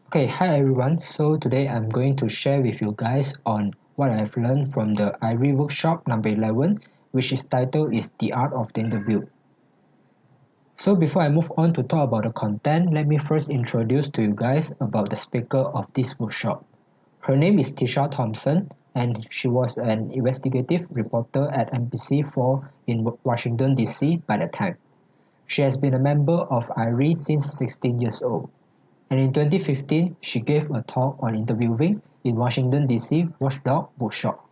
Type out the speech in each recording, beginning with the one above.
Okay, hi everyone. So today I'm going to share with you guys on what I've learned from the IRE workshop number 11, which is titled is The Art of the Interview. So before I move on to talk about the content, let me first introduce to you guys about the speaker of this workshop. Her name is Tisha Thompson and she was an investigative reporter at NBC4 in Washington DC by the time. She has been a member of IRE since 16 years old. And in 2015, she gave a talk on interviewing in Washington DC Watchdog Bookshop.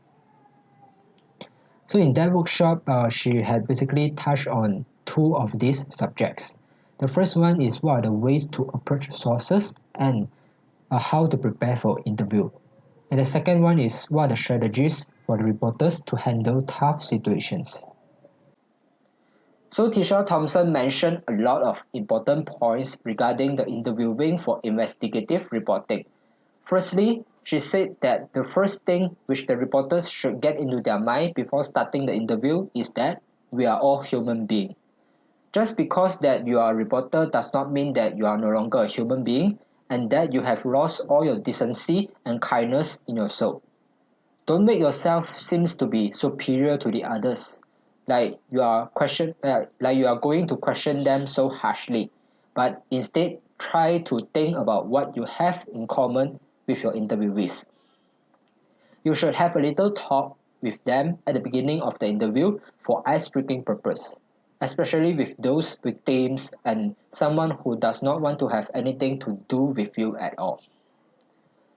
So in that workshop, she had basically touched on two of these subjects. The first one is what are the ways to approach sources and how to prepare for interview. And the second one is what are the strategies for the reporters to handle tough situations. So Tisha Thompson mentioned a lot of important points regarding the interviewing for investigative reporting. Firstly, she said that the first thing which the reporters should get into their mind before starting the interview is that we are all human beings. Just because that you are a reporter does not mean that you are no longer a human being and that you have lost all your decency and kindness in your soul. Don't make yourself seems to be superior to the others, like you are going to question them so harshly, but instead try to think about what you have in common with your interviewees. You should have a little talk with them at the beginning of the interview for ice-breaking purpose, especially with those victims and someone who does not want to have anything to do with you at all.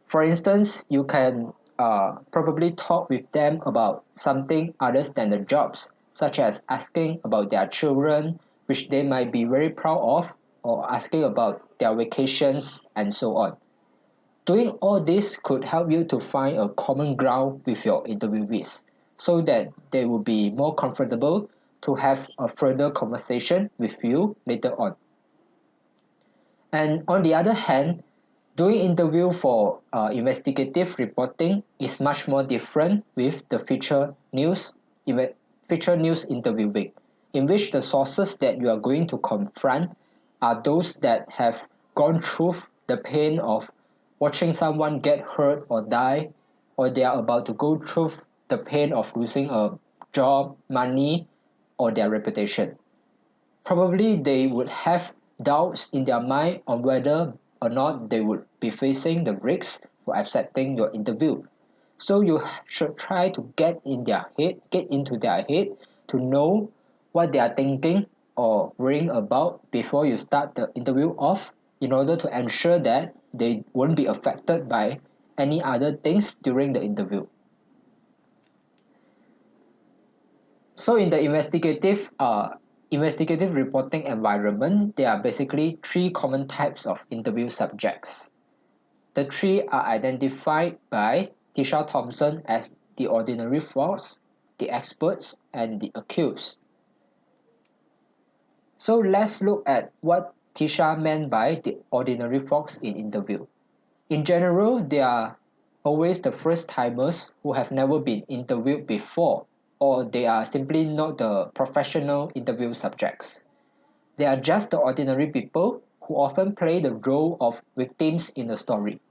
For instance, you can probably talk with them about something other than the jobs, such as asking about their children, which they might be very proud of, or asking about their vacations, and so on. Doing all this could help you to find a common ground with your interviewees so that they will be more comfortable to have a further conversation with you later on. And on the other hand, doing interview for investigative reporting is much more different with the feature news interviewing, in which the sources that you are going to confront are those that have gone through the pain of watching someone get hurt or die, or they are about to go through the pain of losing a job, money, or their reputation. Probably they would have doubts in their mind on whether or not they would be facing the risks for accepting your interview. So you should try to get into their head to know what they are thinking or worrying about before you start the interview off in order to ensure that they won't be affected by any other things during the interview. So in the investigative reporting environment, there are basically three common types of interview subjects. The three are identified by Tisha Thompson as the ordinary folks, the experts, and the accused. So let's look at what Tisha meant by the ordinary folks in interview. In general, they are always the first timers who have never been interviewed before, or they are simply not the professional interview subjects. They are just the ordinary people who often play the role of victims in the story.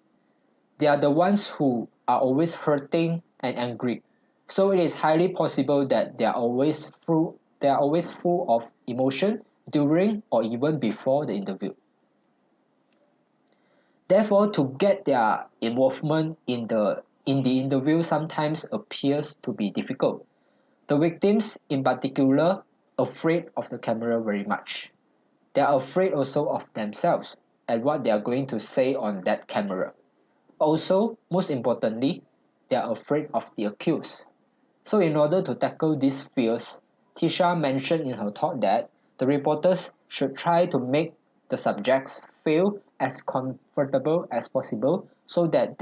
They are the ones who are always hurting and angry. So it is highly possible that they are always full of emotion during or even before the interview. Therefore, to get their involvement in the interview sometimes appears to be difficult. The victims, in particular, afraid of the camera very much. They are afraid also of themselves and what they are going to say on that camera. Also, most importantly, they are afraid of the accused. So in order to tackle these fears, Tisha mentioned in her talk that the reporters should try to make the subjects feel as comfortable as possible so that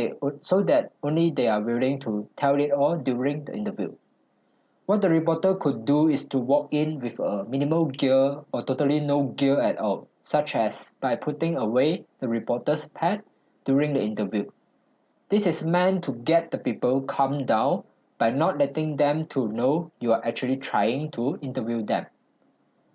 only they are willing to tell it all during the interview. What the reporter could do is to walk in with a minimal gear or totally no gear at all, such as by putting away the reporter's pad during the interview. This is meant to get the people calm down by not letting them to know you are actually trying to interview them.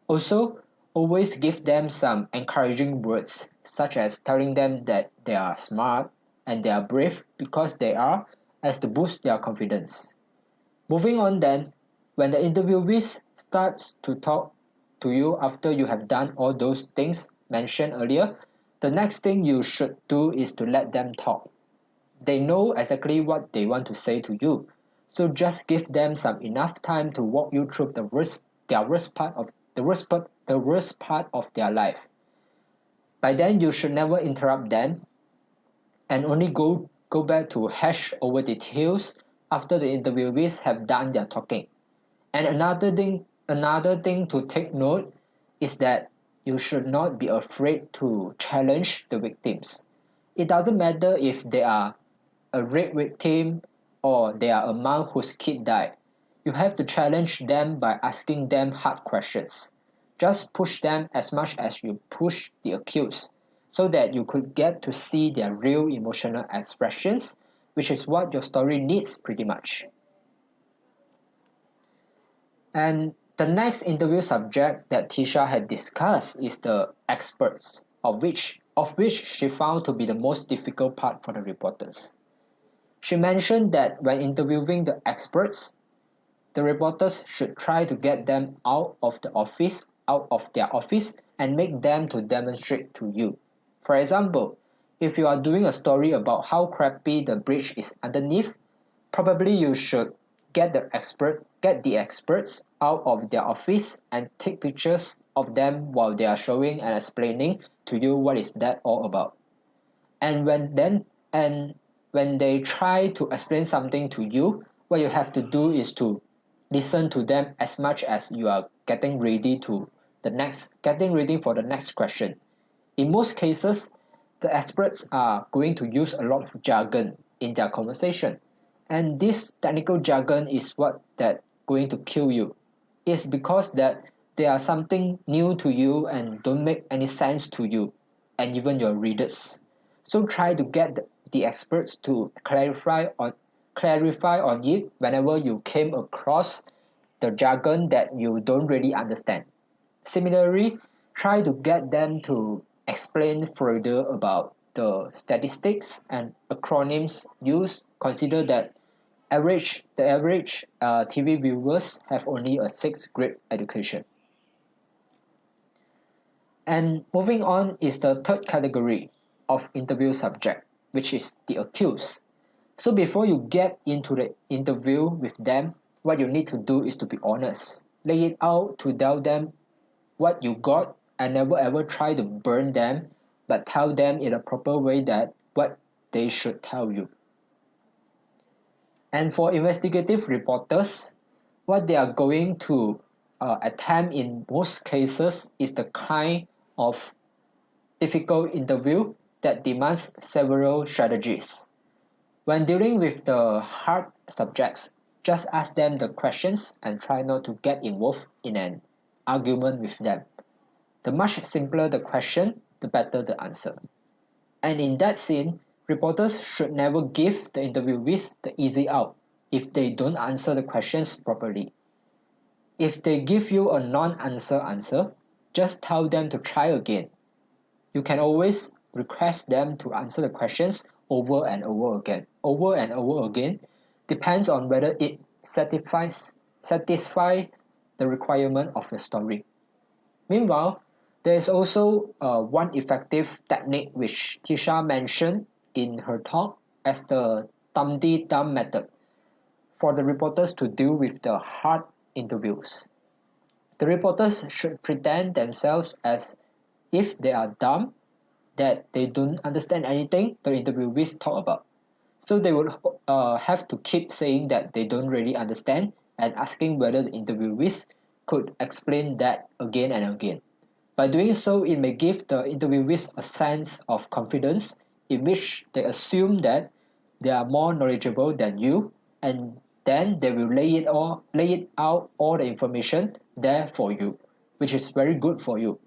Also, Always give them some encouraging words, such as telling them that they are smart and they are brave because they are, as to boost their confidence. Moving on then, when the interviewee starts to talk to you after you have done all those things mentioned earlier, the next thing you should do is to let them talk. They know exactly what they want to say to you, so just give them some enough time to walk you through their worst part of the worst part of their life. By then, you should never interrupt them and only go back to hash over details after the interviewees have done their talking. And another thing to take note is that you should not be afraid to challenge the victims. It doesn't matter if they are a rape victim or they are a mom whose kid died. You have to challenge them by asking them hard questions. Just push them as much as you push the accused so that you could get to see their real emotional expressions, which is what your story needs pretty much. And the next interview subject that Tisha had discussed is the experts, of which she found to be the most difficult part for the reporters. She mentioned that when interviewing the experts, the reporters should try to get them out of their office and make them to demonstrate to you. For example, if you are doing a story about how crappy the bridge is underneath, probably you should get the experts out of their office and take pictures of them while they are showing and explaining to you what is that all about. And when they try to explain something to you, what you have to do is to listen to them as much as you are getting ready for the next question. In most cases, the experts are going to use a lot of jargon in their conversation, and this technical jargon is what that going to kill you. It's because that they are something new to you and don't make any sense to you and even your readers. So try to get the experts to clarify on it whenever you came across the jargon that you don't really understand. Similarly, try to get them to explain further about the statistics and acronyms used. Consider that the average TV viewers have only a sixth grade education. And moving on is the third category of interview subject, which is the accused. So before you get into the interview with them, what you need to do is to be honest. Lay it out to tell them what you got and never ever try to burn them, but tell them in a proper way that what they should tell you. And for investigative reporters, what they are going to attempt in most cases is the kind of difficult interview that demands several strategies. When dealing with the hard subjects, just ask them the questions and try not to get involved in an argument with them. The much simpler the question, the better the answer. And in that scene, reporters should never give the interviewees the easy out if they don't answer the questions properly. If they give you a non-answer answer, just tell them to try again. You can always request them to answer the questions over and over again, depends on whether it satisfies the requirement of your story. Meanwhile, there is also one effective technique which Tisha mentioned in her talk as the Dum method for the reporters to deal with the hard interviews. The reporters should pretend themselves as if they are dumb, that they don't understand anything the interviewees talk about. So they will have to keep saying that they don't really understand and asking whether the interviewees could explain that again and again. By doing so, it may give the interviewees a sense of confidence in which they assume that they are more knowledgeable than you, and then they will lay it out all the information there for you, which is very good for you.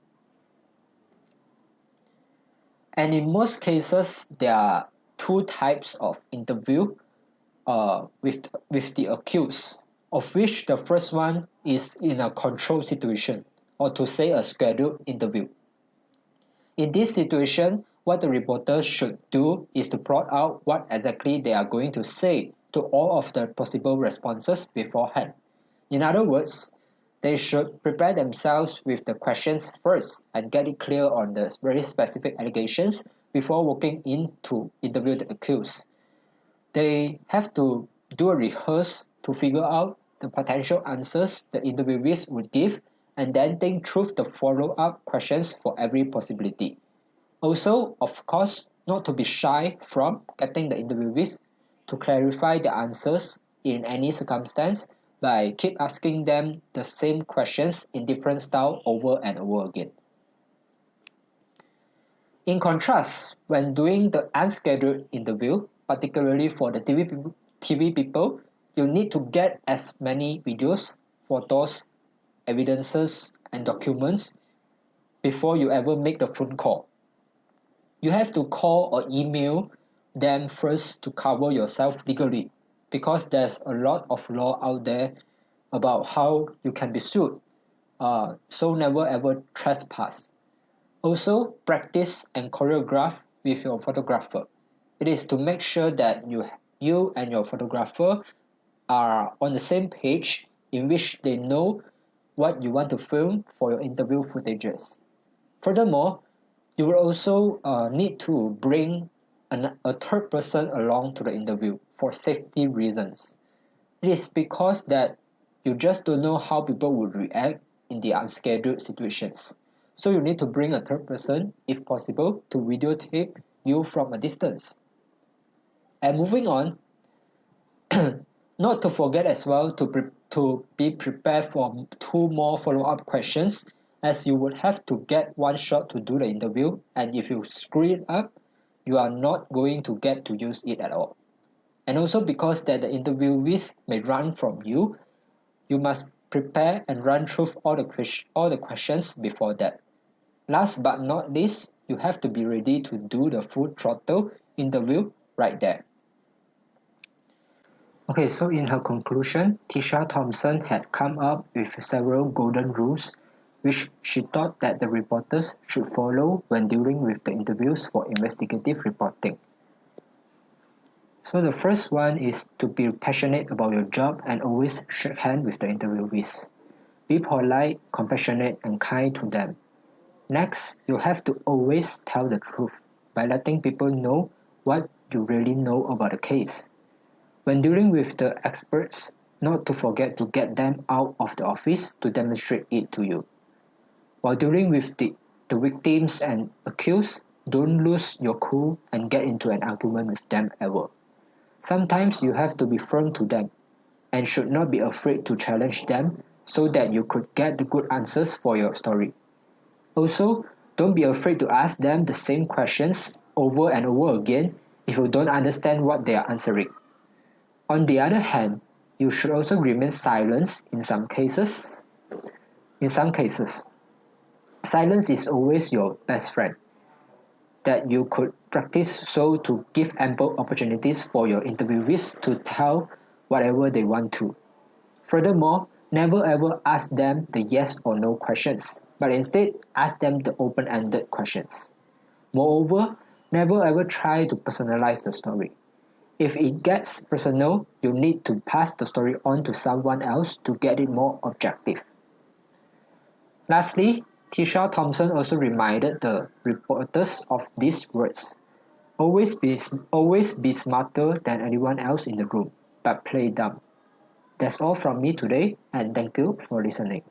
And in most cases, there are two types of interview with the accused, of which the first one is in a control situation. or to say a scheduled interview. In this situation, what the reporter should do is to plot out what exactly they are going to say to all of the possible responses beforehand. In other words, they should prepare themselves with the questions first and get it clear on the very specific allegations before walking in to interview the accused. They have to do a rehearse to figure out the potential answers the interviewees would give and then think through the follow-up questions for every possibility. Also, of course, not to be shy from getting the interviewees to clarify the answers in any circumstance by keep asking them the same questions in different style over and over again. In contrast, when doing the unscheduled interview, particularly for the TV people, you need to get as many videos, photos, evidences, and documents before you ever make the phone call. You have to call or email them first to cover yourself legally because there's a lot of law out there about how you can be sued. So never ever trespass. Also, practice and choreograph with your photographer. It is to make sure that you and your photographer are on the same page in which they know what you want to film for your interview footages. Furthermore, you will also need to bring a third person along to the interview for safety reasons. It is because that you just don't know how people would react in the unscheduled situations. So you need to bring a third person, if possible, to videotape you from a distance. And moving on, not to forget as well to be prepared for two more follow-up questions as you would have to get one shot to do the interview, and if you screw it up, you are not going to get to use it at all. And also because that the interviewees may run from you, you must prepare and run through all the questions before that. Last but not least, you have to be ready to do the full throttle interview right there. Okay, so in her conclusion, Tisha Thompson had come up with several golden rules which she thought that the reporters should follow when dealing with the interviews for investigative reporting. So the first one is to be passionate about your job and always shake hands with the interviewees. Be polite, compassionate, and kind to them. Next, you have to always tell the truth by letting people know what you really know about the case. When dealing with the experts, not to forget to get them out of the office to demonstrate it to you. While dealing with the victims and accused, don't lose your cool and get into an argument with them ever. Sometimes you have to be firm to them and should not be afraid to challenge them so that you could get the good answers for your story. Also, don't be afraid to ask them the same questions over and over again if you don't understand what they are answering. On the other hand, you should also remain silent in some cases. Silence is always your best friend that you could practice so to give ample opportunities for your interviewees to tell whatever they want to. Furthermore, never ever ask them the yes or no questions, but instead ask them the open-ended questions. Moreover, never ever try to personalize the story. If it gets personal, you need to pass the story on to someone else to get it more objective. Lastly, Tisha Thompson also reminded the reporters of these words. Always be smarter than anyone else in the room, but play dumb. That's all from me today, and thank you for listening.